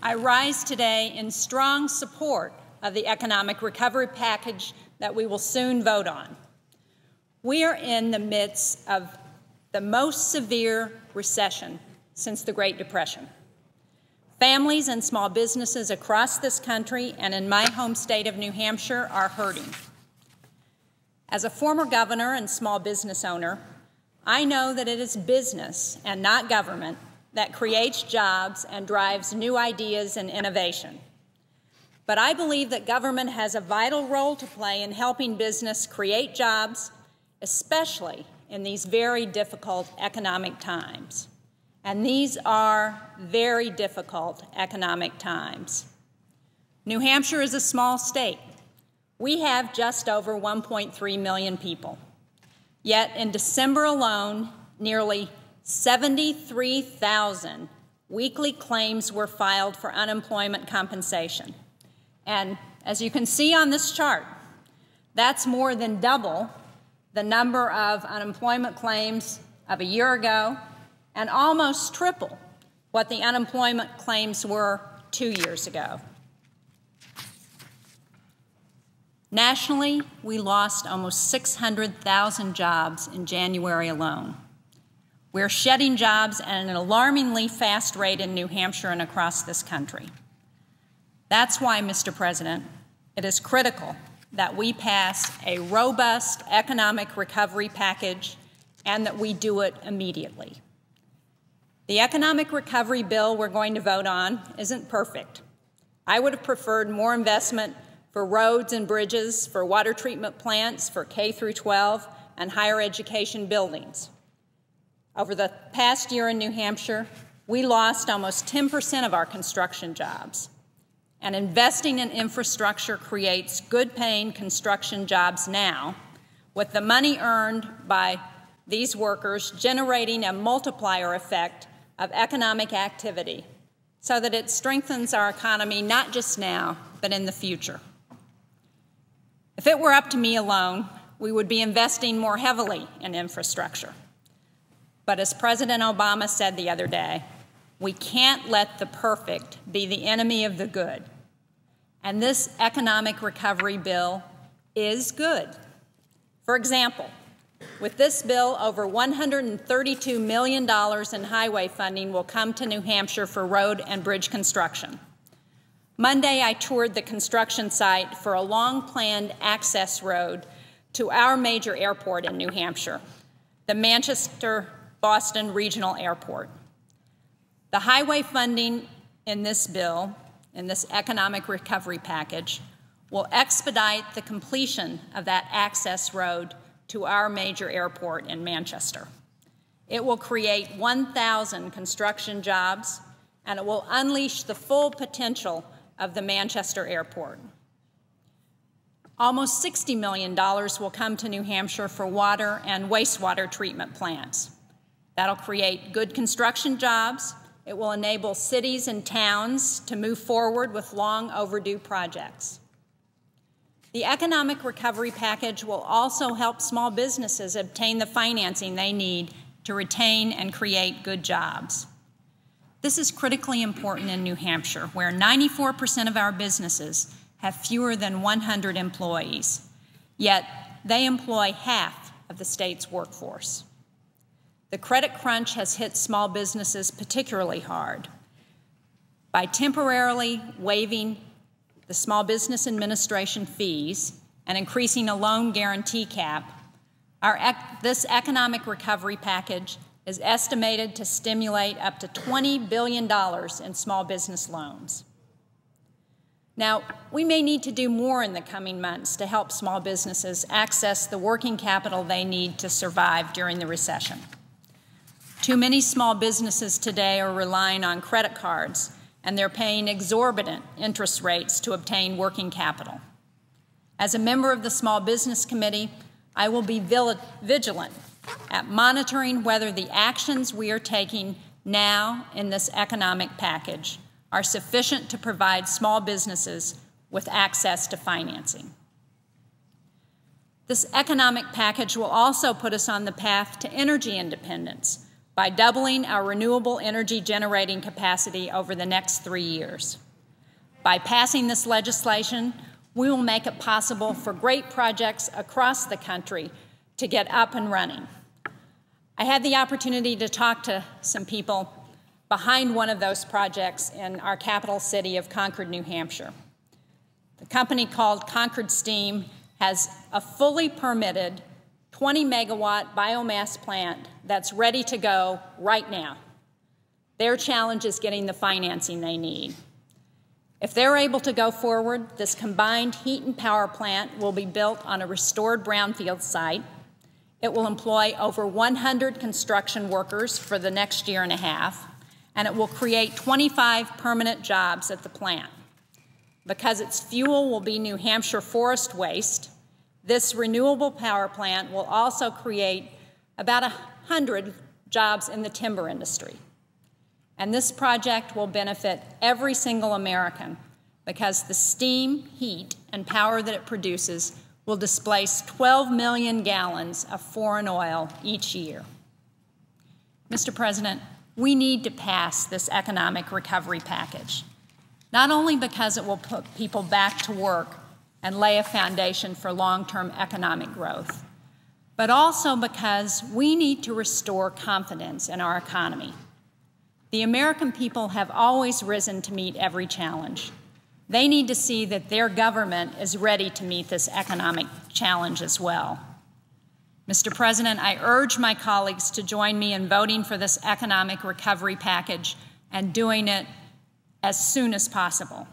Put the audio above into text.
I rise today in strong support of the economic recovery package that we will soon vote on. We are in the midst of the most severe recession since the Great Depression. Families and small businesses across this country and in my home state of New Hampshire are hurting. As a former governor and small business owner, I know that it is business and not government that creates jobs and drives new ideas and innovation. But I believe that government has a vital role to play in helping business create jobs, especially in these very difficult economic times. And these are very difficult economic times. New Hampshire is a small state. We have just over 1.3 million people. Yet in December alone, nearly 73,000 weekly claims were filed for unemployment compensation. And as you can see on this chart, that's more than double the number of unemployment claims of a year ago and almost triple what the unemployment claims were 2 years ago. Nationally, we lost almost 600,000 jobs in January alone. We're shedding jobs at an alarmingly fast rate in New Hampshire and across this country. That's why, Mr. President, it is critical that we pass a robust economic recovery package and that we do it immediately. The economic recovery bill we're going to vote on isn't perfect. I would have preferred more investment for roads and bridges, for water treatment plants, for K through 12, and higher education buildings. Over the past year in New Hampshire, we lost almost 10% of our construction jobs. And investing in infrastructure creates good-paying construction jobs now, with the money earned by these workers generating a multiplier effect of economic activity so that it strengthens our economy not just now, but in the future. If it were up to me alone, we would be investing more heavily in infrastructure. But as President Obama said the other day, we can't let the perfect be the enemy of the good. And this economic recovery bill is good. For example, with this bill, over $132 million in highway funding will come to New Hampshire for road and bridge construction. Monday, I toured the construction site for a long-planned access road to our major airport in New Hampshire, the Manchester-Boston Regional Airport. The highway funding in this bill, in this economic recovery package, will expedite the completion of that access road to our major airport in Manchester. It will create 1,000 construction jobs, and it will unleash the full potential of the Manchester airport. Almost $60 million will come to New Hampshire for water and wastewater treatment plants. That'll create good construction jobs. It will enable cities and towns to move forward with long overdue projects. The economic recovery package will also help small businesses obtain the financing they need to retain and create good jobs. This is critically important in New Hampshire, where 94% of our businesses have fewer than 100 employees, yet they employ half of the state's workforce. The credit crunch has hit small businesses particularly hard. By temporarily waiving the Small Business Administration fees and increasing a loan guarantee cap, this economic recovery package is estimated to stimulate up to $20 billion in small business loans. Now, we may need to do more in the coming months to help small businesses access the working capital they need to survive during the recession. Too many small businesses today are relying on credit cards, and they're paying exorbitant interest rates to obtain working capital. As a member of the Small Business Committee, I will be vigilant at monitoring whether the actions we are taking now in this economic package are sufficient to provide small businesses with access to financing. This economic package will also put us on the path to energy independence by doubling our renewable energy generating capacity over the next 3 years. By passing this legislation, we will make it possible for great projects across the country to get up and running. I had the opportunity to talk to some people behind one of those projects in our capital city of Concord, New Hampshire. The company called Concord Steam has a fully permitted 20-megawatt biomass plant that's ready to go right now. Their challenge is getting the financing they need. If they're able to go forward, this combined heat and power plant will be built on a restored brownfield site. It will employ over 100 construction workers for the next year and a half, and it will create 25 permanent jobs at the plant. Because its fuel will be New Hampshire forest waste, this renewable power plant will also create about 100 jobs in the timber industry. And this project will benefit every single American because the steam, heat, and power that it produces will displace 12 million gallons of foreign oil each year. Mr. President, we need to pass this economic recovery package, not only because it will put people back to work and lay a foundation for long-term economic growth, but also because we need to restore confidence in our economy. The American people have always risen to meet every challenge. They need to see that their government is ready to meet this economic challenge as well. Mr. President, I urge my colleagues to join me in voting for this economic recovery package and doing it as soon as possible.